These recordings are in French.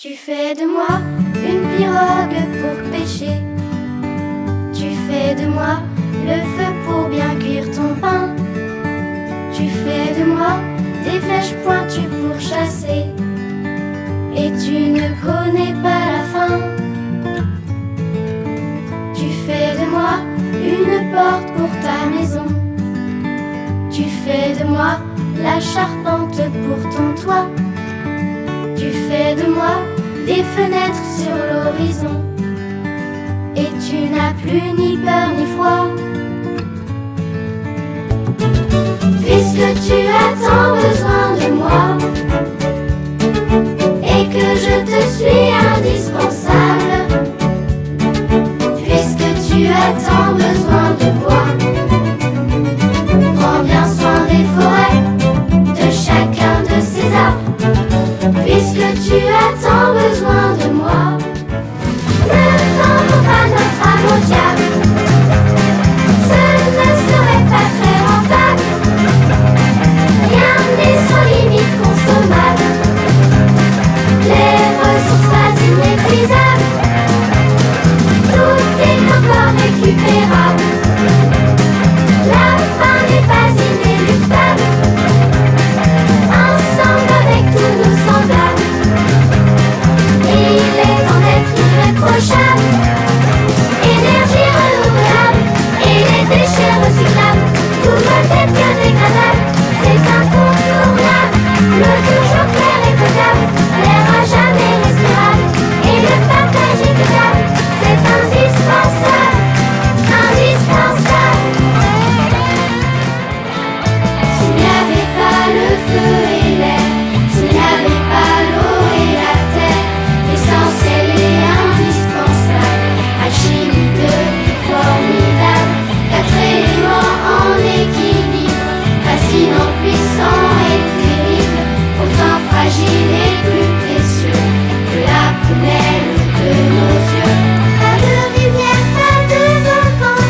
Tu fais de moi une pirogue pour pêcher. Tu fais de moi le feu pour bien cuire ton pain. Tu fais de moi des flèches pointues pour chasser. Et tu ne connais pas la fin. Tu fais de moi une porte pour ta maison. Tu fais de moi la charpente pour ton toit. Tu fais de moi des fenêtres sur l'horizon. Et tu n'as plus ni peur ni froid. Puisque tu as tant besoin de moi et que je te suis indispensable, puisque tu as tant besoin de bois, prends bien soin des forêts, de chacun de ces arbres. Puisque tu as tant besoin de moi, ne vendons pas notre âme au diable. Ce ne serait pas très rentable. Rien n'est sans limite consommable. Les ressources pas inépuisables. Tout est encore récupérable. La fin n'est pas inéluctable. Ensemble avec tous nos semblables, il est temps d'être irréprochable. Énergie renouvelable et les déchets recyclables, tout doit être biodégradable. C'est incontournable, l'eau toujours claire et potable, l'air à jamais respirable et le partage équitable. C'est indispensable, indispensable. S'il n'y avait pas le feu et l'air, s'il n'y avait pas l'eau et la terre, essentiel et indispensable, alchimie de vie formidable, 4 éléments en équilibre, fascinant, puissant et terrible, pourtant fragile et plus précieux que la prunelle de nos yeux. Pas de rivière, pas de volcan,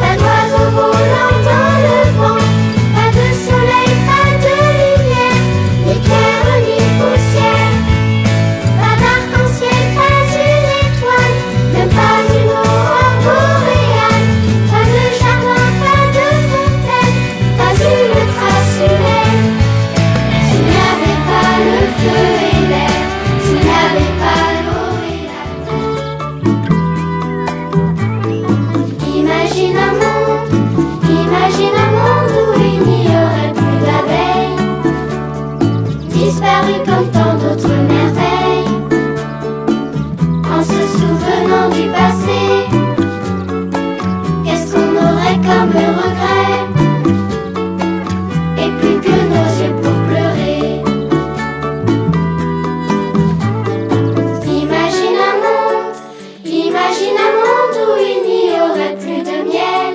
pas d'oiseaux volants dans le vent, pas de soleil, pas de lumière, ni terre ni poussière, pas d'arc-en-ciel, pas une étoile, même pas une aurore boréale, pas de jardin, pas de fontaine, pas une trace humaine. S'il n'y avait pas le feu et l'air, s'il n'y avait pas l'eau et la terre. Imagine un monde où il n'y aurait plus d'abeilles, disparu comme tant d'autres merveilles, en se souvenant du passé. Qu'est-ce qu'on aurait comme regret, et plus que nos yeux pour pleurer. Imagine un monde où il n'y aurait plus de miel,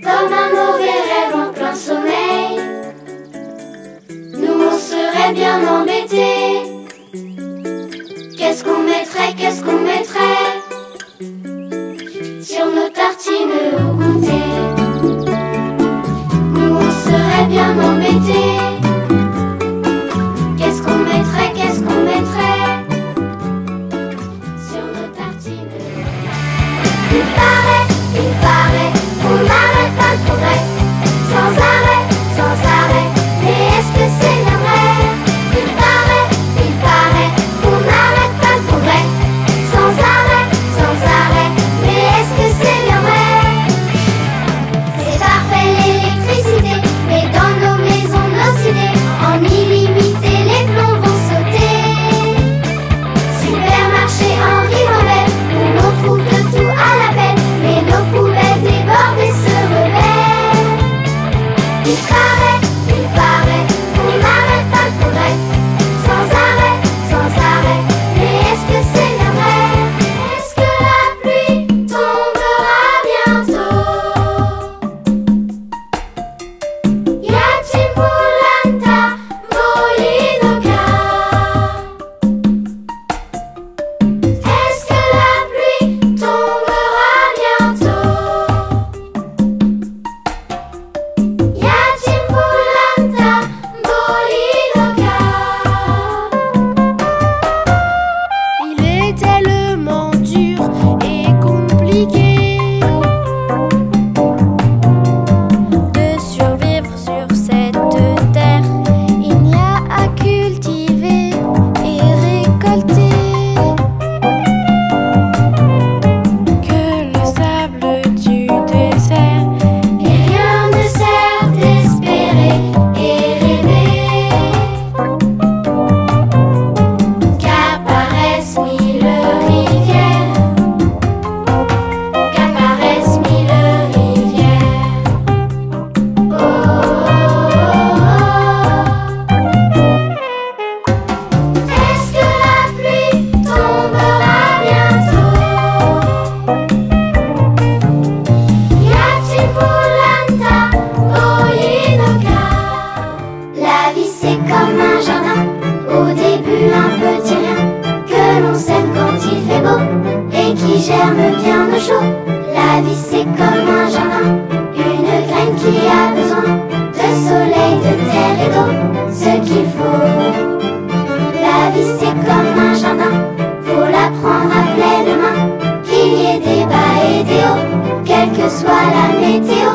comme un mauvais rêve en plein sommeil. Nous on serait bien embêtés. Qu'est-ce qu'on mettrait sur nos tartines au goûter? Nous on serait bien embêtés. Qu'est-ce qu'on mettrait sur nos tartines? Il paraît qu'on n'arrête pas le progrès, sans arrêt, mais est-ce que c'est bien vrai? Il paraît qu'on n'arrête pas le progrès, sans vie c'est comme un jardin, faut la prendre à pleine main. Qu'il y ait des bas et des hauts, quelle que soit la météo.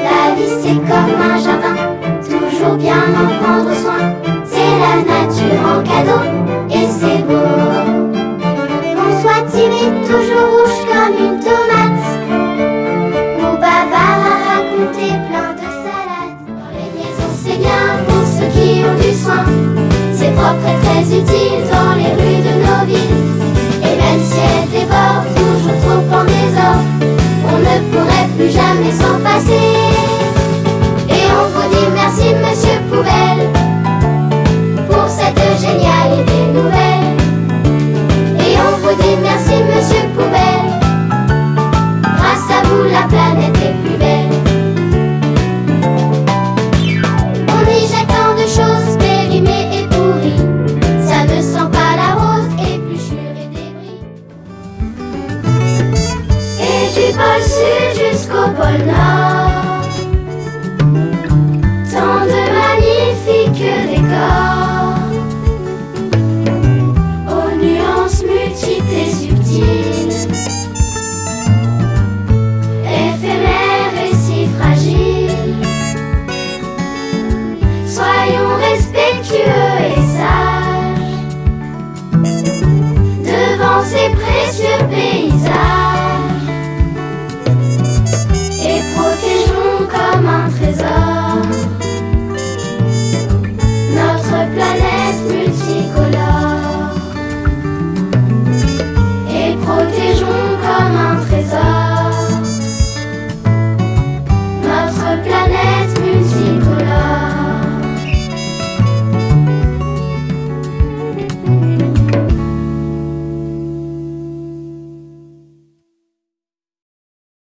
La vie c'est comme un jardin, toujours bien en prendre soin. C'est la nature en cadeau, et c'est beau. Qu'on soit timide, toujours rouge comme une tomate, ou bavard à raconter plein de salades. Dans les maisons c'est bien pour ceux qui ont du soin, c'est propre et très utile dans les rues de nos villes. Et même si elles débordent toujours trop en désordre, on ne pourrait plus jamais s'en passer. Et on vous dit merci Monsieur Poubelle pour cette géniale idée nouvelle. Et on vous dit merci Monsieur Poubelle, grâce à vous la planète est plus belle. On y jette tant de choses périmées et pourries, ça ne sent pas la rose, épluchure et débris. Et du pôle sud jusqu'au pôle nord, tant de magnifiques décors, aux nuances multiples et subtiles, éphémères et si fragiles. Soyons respectueux et sages devant ces précieux pays.